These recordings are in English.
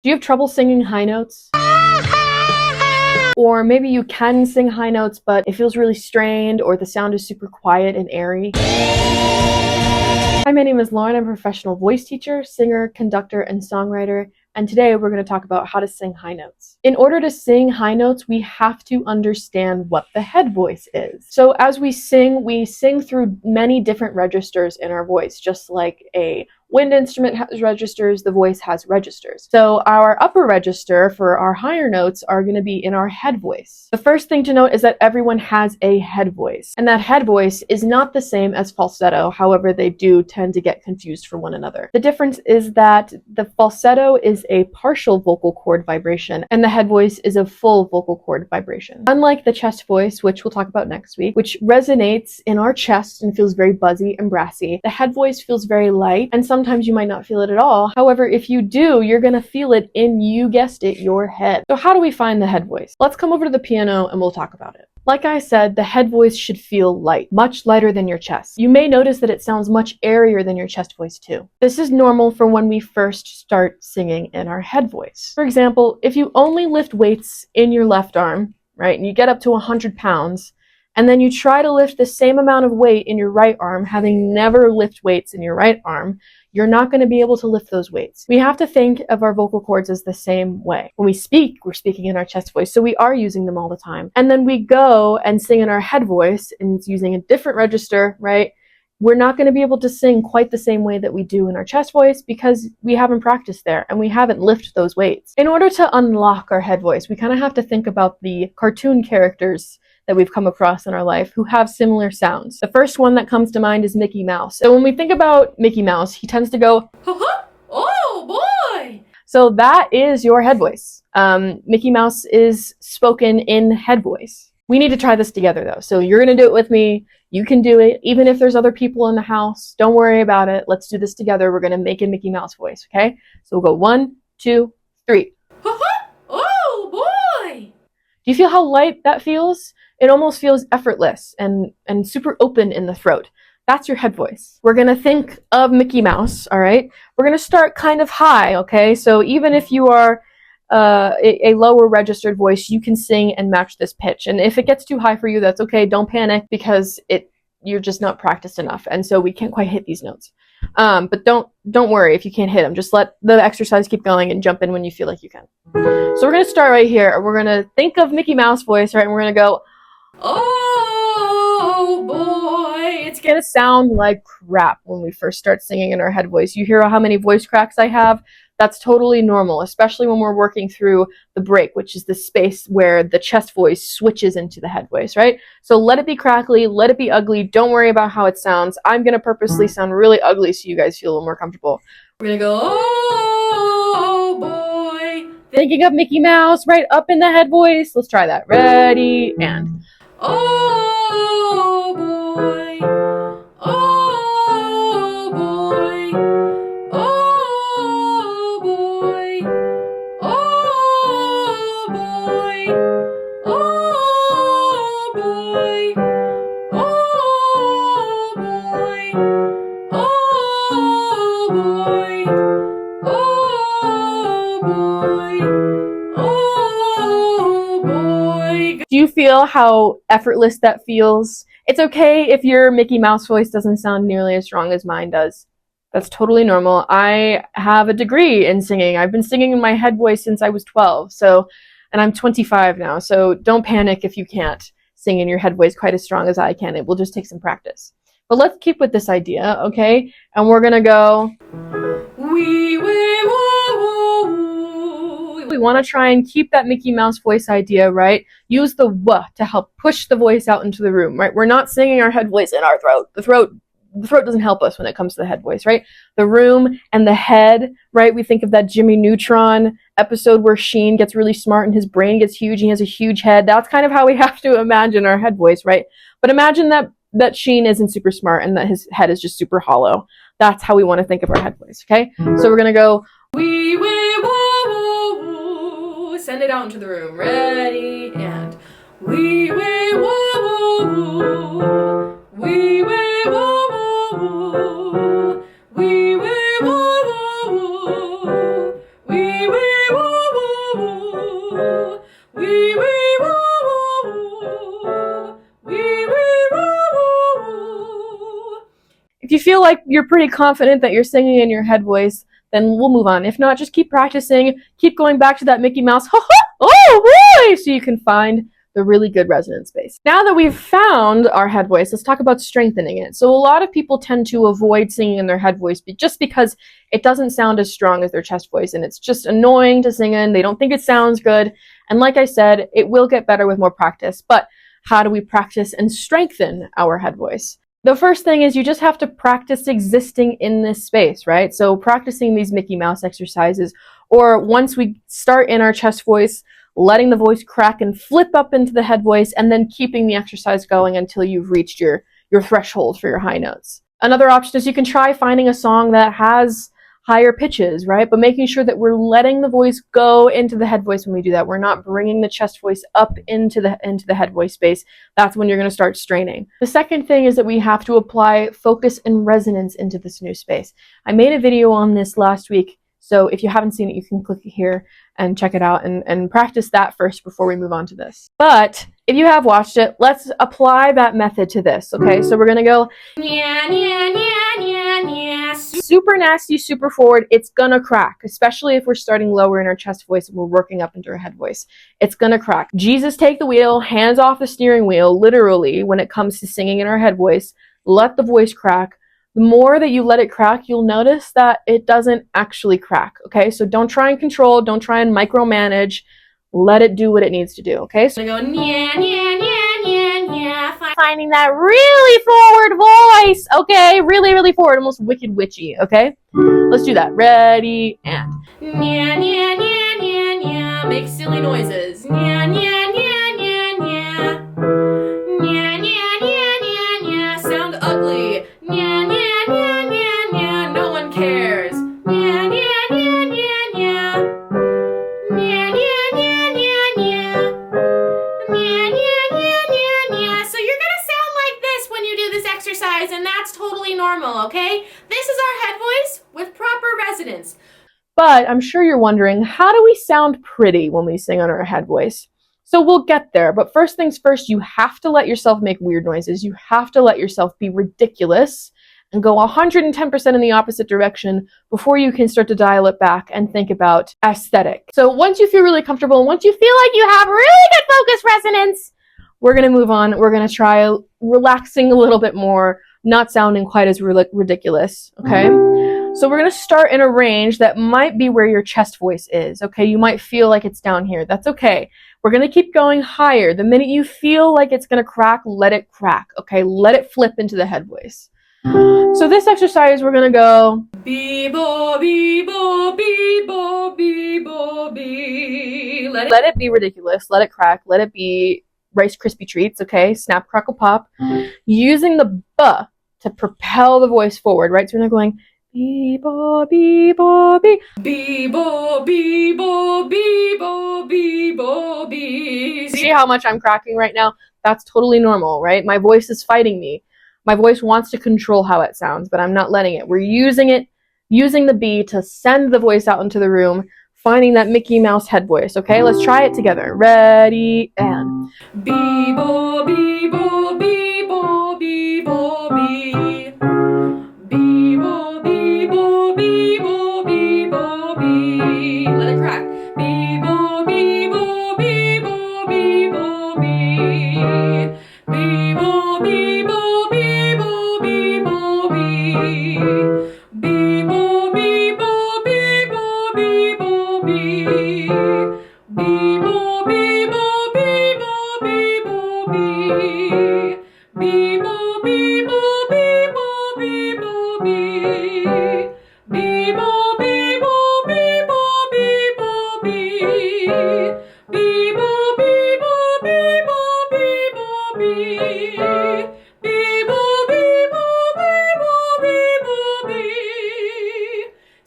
Do you have trouble singing high notes? Or maybe you can sing high notes, but it feels really strained, or the sound is super quiet and airy. Hi, my name is Lauren. I'm a professional voice teacher, singer, conductor, and songwriter. And today we're going to talk about how to sing high notes. In order to sing high notes, we have to understand what the head voice is. So as we sing through many different registers in our voice, just like a wind instrument has registers, the voice has registers. So our upper register for our higher notes are going to be in our head voice. The first thing to note is that everyone has a head voice, and that head voice is not the same as falsetto. However, they do tend to get confused for one another. The difference is that the falsetto is a partial vocal cord vibration, and the head voice is a full vocal cord vibration. Unlike the chest voice, which we'll talk about next week, which resonates in our chest and feels very buzzy and brassy, the head voice feels very light, and sometimes you might not feel it at all. However, if you do, you're gonna feel it in, you guessed it, your head. So how do we find the head voice? Let's come over to the piano and we'll talk about it. Like I said, the head voice should feel light, much lighter than your chest. You may notice that it sounds much airier than your chest voice too. This is normal for when we first start singing in our head voice. For example, if you only lift weights in your left arm, right, and you get up to 100 pounds, and then you try to lift the same amount of weight in your right arm, having never lifted weights in your right arm, you're not going to be able to lift those weights. We have to think of our vocal cords as the same way. When we speak, we're speaking in our chest voice, so we are using them all the time. And then we go and sing in our head voice, and it's using a different register, right? We're not going to be able to sing quite the same way that we do in our chest voice because we haven't practiced there and we haven't lifted those weights. In order to unlock our head voice, we kind of have to think about the cartoon characters that we've come across in our life who have similar sounds. The first one that comes to mind is Mickey Mouse. So when we think about Mickey Mouse, he tends to go, "Ha-ha! Oh boy!" So that is your head voice. Mickey Mouse is spoken in head voice. We need to try this together though. So you're gonna do it with me. You can do it. Even if there's other people in the house, don't worry about it. Let's do this together. We're gonna make a Mickey Mouse voice, okay? So we'll go 1, 2, 3. Ha-ha! Oh boy! Do you feel how light that feels? It almost feels effortless and super open in the throat. That's your head voice. We're gonna think of Mickey Mouse, all right? We're gonna start kind of high, okay? So even if you are a lower registered voice, you can sing and match this pitch. And if it gets too high for you, that's okay. Don't panic because you're just not practiced enough. And so we can't quite hit these notes. But don't worry if you can't hit them. Just let the exercise keep going and jump in when you feel like you can. So we're gonna start right here. We're gonna think of Mickey Mouse voice, right? And we're gonna go, "Oh boy." It's gonna sound like crap when we first start singing in our head voice. You hear how many voice cracks I have? That's totally normal, especially when we're working through the break, which is the space where the chest voice switches into the head voice, right? So let it be crackly, let it be ugly. Don't worry about how it sounds. I'm gonna purposely sound really ugly so you guys feel a little more comfortable. We're gonna go, "Oh boy." Thinking of Mickey Mouse right up in the head voice. Let's try that. Ready, and oh boy, oh boy, oh boy, oh boy, oh boy, oh boy, oh boy, oh boy, oh boy. Do you feel how effortless that feels? It's okay if your Mickey Mouse voice doesn't sound nearly as strong as mine does. That's totally normal. I have a degree in singing. I've been singing in my head voice since I was 12, and I'm 25 now, so don't panic if you can't sing in your head voice quite as strong as I can. It will just take some practice. But let's keep with this idea, okay? And we're gonna go, "Wee wee woo woo." We want to try and keep that Mickey Mouse voice idea, right? Use the "w" to help push the voice out into the room, right? We're not singing our head voice in our throat. The throat doesn't help us when it comes to the head voice, right? The room and the head, right? We think of that Jimmy Neutron episode where Sheen gets really smart and his brain gets huge and he has a huge head. That's kind of how we have to imagine our head voice, right? But imagine that Sheen isn't super smart and that his head is just super hollow. That's how we want to think of our head voice, okay? So we're gonna go, "Wee wee woo woo woo." Send it out into the room. Ready, and wee wee woo woo woo. Wee wee woo woo woo. Wee wee woo woo woo. Wee wee woo feel like you're pretty confident that you're singing in your head voice, then we'll move on. If not, just keep practicing, keep going back to that Mickey Mouse, oh boy, so you can find the really good resonance space. Now that we've found our head voice, let's talk about strengthening it. So a lot of people tend to avoid singing in their head voice just because it doesn't sound as strong as their chest voice, and it's just annoying to sing in. They don't think it sounds good. And like I said, it will get better with more practice. But how do we practice and strengthen our head voice? The first thing is you just have to practice existing in this space, right? So practicing these Mickey Mouse exercises, or once we start in our chest voice, letting the voice crack and flip up into the head voice, and then keeping the exercise going until you've reached your threshold for your high notes. Another option is you can try finding a song that has higher pitches, right? But making sure that we're letting the voice go into the head voice when we do that. We're not bringing the chest voice up into the head voice space. That's when you're going to start straining. The second thing is that we have to apply focus and resonance into this new space. I made a video on this last week, so if you haven't seen it, you can click here and check it out and practice that first before we move on to this. But if you have watched it, let's apply that method to this, okay? So we're gonna go super nasty, super forward. It's gonna crack, especially if we're starting lower in our chest voice and we're working up into our head voice. It's gonna crack. Jesus take the wheel, hands off the steering wheel, literally, when it comes to singing in our head voice. Let the voice crack. The more that you let it crack, you'll notice that it doesn't actually crack, okay? So don't try and control, don't try and micromanage. Let it do what it needs to do, okay? So I go, finding that really forward voice, okay? Really, really forward, almost wicked witchy, okay? Let's do that. Ready, and. Make silly noises. Sound ugly. No one cares. So you're gonna sound like this when you do this exercise, and that's totally normal, okay? This is our head voice with proper resonance. But I'm sure you're wondering, how do we sound pretty when we sing on our head voice? So we'll get there, but first things first, you have to let yourself make weird noises. You have to let yourself be ridiculous and go 110% in the opposite direction before you can start to dial it back and think about aesthetic. So once you feel really comfortable, and once you feel like you have really good focus resonance, we're gonna move on. We're gonna try relaxing a little bit more, not sounding quite as ridiculous, okay? So we're gonna start in a range that might be where your chest voice is, okay? You might feel like it's down here. That's okay. We're gonna keep going higher. The minute you feel like it's gonna crack, let it crack, okay? Let it flip into the head voice. So this exercise, we're gonna go be-bo, be-bo, be-bo, be-bo, be. Let it be ridiculous. Let it crack. Let it be Rice Krispie treats, okay? Snap, crackle, pop. Using the "b" to propel the voice forward, right? So we're not going be-bo, be-bo, be. Be-bo, be-bo, be-bo, be-bo, be. See how much I'm cracking right now? That's totally normal, right? My voice is fighting me. My voice wants to control how it sounds, but I'm not letting it. We're using the B to send the voice out into the room, finding that Mickey Mouse head voice, okay? Let's try it together. Ready, and. Be-bo, be-bo, be-bo, be-bo, be. Be-bo, be-bo, be-bo, be-bo, be. Let it crack. Be-bo, be-bo, be-bo, be-bo, be. Be-bo, be-bo.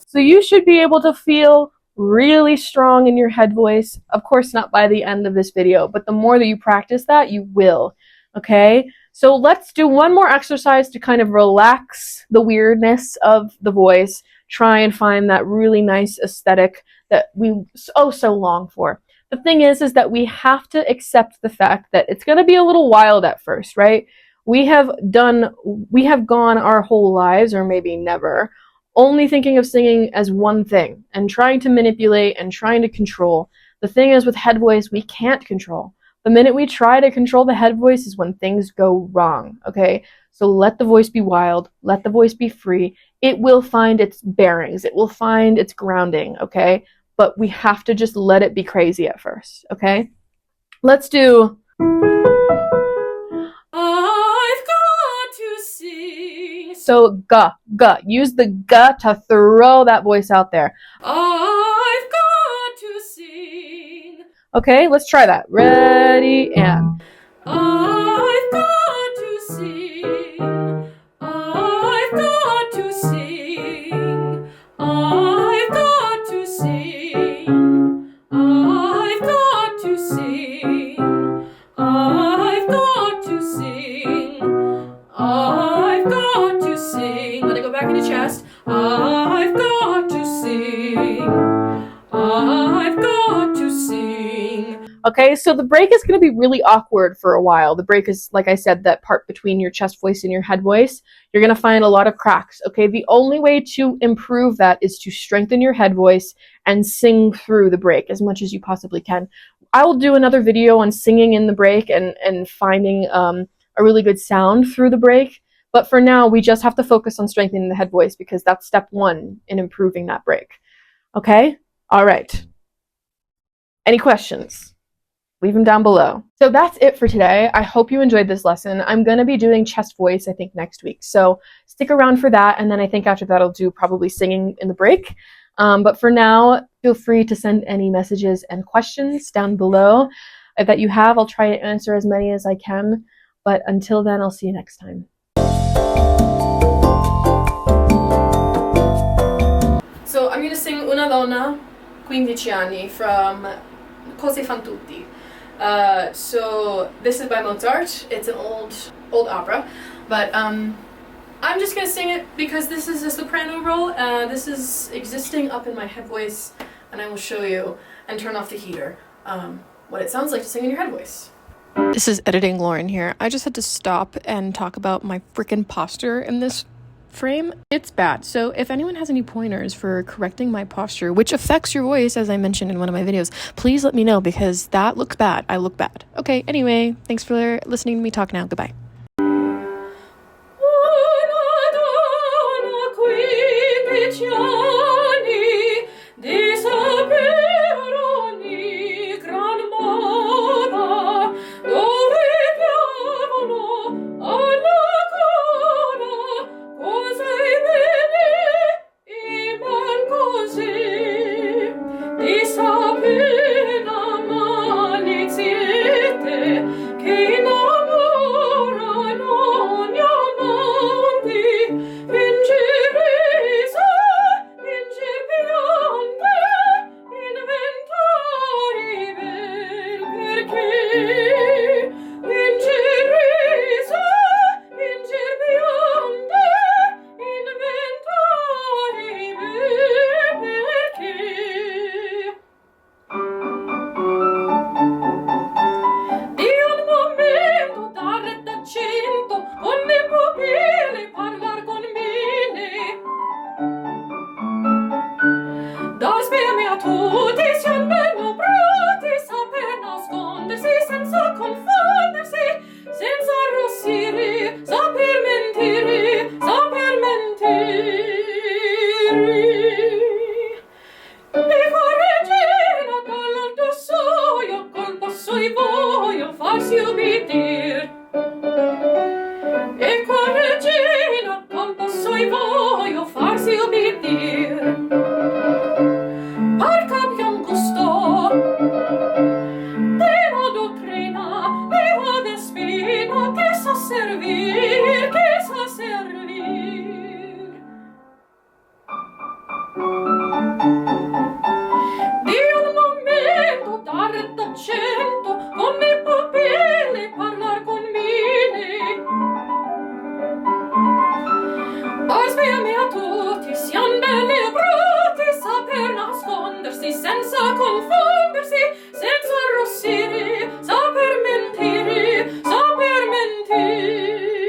So you should be able to feel really strong in your head voice. Of course, not by the end of this video, but the more that you practice that, you will, okay? So let's do one more exercise to kind of relax the weirdness of the voice, try and find that really nice aesthetic that we so long for. The thing is that we have to accept the fact that it's going to be a little wild at first, right? We have gone our whole lives, or maybe never, only thinking of singing as one thing and trying to manipulate and trying to control. The thing is, with head voice, we can't control. The minute we try to control the head voice is when things go wrong, okay? So let the voice be wild, let the voice be free. It will find its bearings, it will find its grounding, okay? But we have to just let it be crazy at first, okay? Let's do... I've got to sing. So ga. Use the ga to throw that voice out there. I've got to sing. Okay, let's try that. Ready, and... I've got to sing. I've got to sing. I've got to sing. I've got to sing. I've got to sing. I've got to sing. Let it go back in the chest. I've got to sing. I've got to sing. Okay, so the break is going to be really awkward for a while. The break is, like I said, that part between your chest voice and your head voice. You're going to find a lot of cracks. Okay, the only way to improve that is to strengthen your head voice and sing through the break as much as you possibly can. I will do another video on singing in the break and finding a really good sound through the break. But for now, we just have to focus on strengthening the head voice because that's step one in improving that break. Okay? All right. Any questions? Leave them down below. So that's it for today. I hope you enjoyed this lesson. I'm going to be doing chest voice, I think, next week. So stick around for that. And then I think after that, I'll do probably singing in the break. But for now, feel free to send any messages and questions down below that you have. I'll try to answer as many as I can. But until then, I'll see you next time. So I'm going to sing Una donna, 15 anni from Cose fan tutti. So this is by Mozart. It's an old opera, but I'm just gonna sing it because this is a soprano role. This is existing up in my head voice, and I will show you and turn off the heater what it sounds like to sing in your head voice. This is editing Lauren here. I just had to stop and talk about my freaking posture in this frame. It's bad. So if anyone has any pointers for correcting my posture, which affects your voice, as I mentioned in one of my videos, please let me know because that looks bad. I look bad. Okay, anyway, thanks for listening to me talk now. Goodbye. Senza arrossire, saper mentire, saper mentire.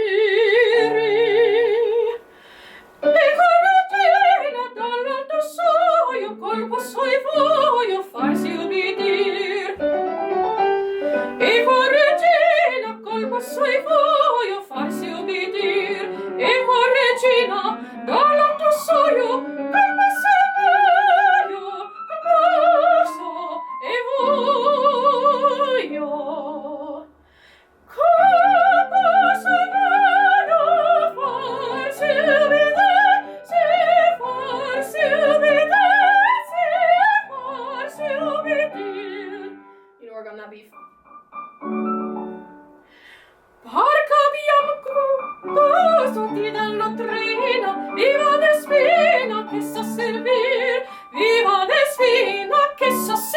obbedire. You know, work on that beef. Barca bianco, sorti dalla trena, viva Despina che sa servir, viva Despina che sa servir.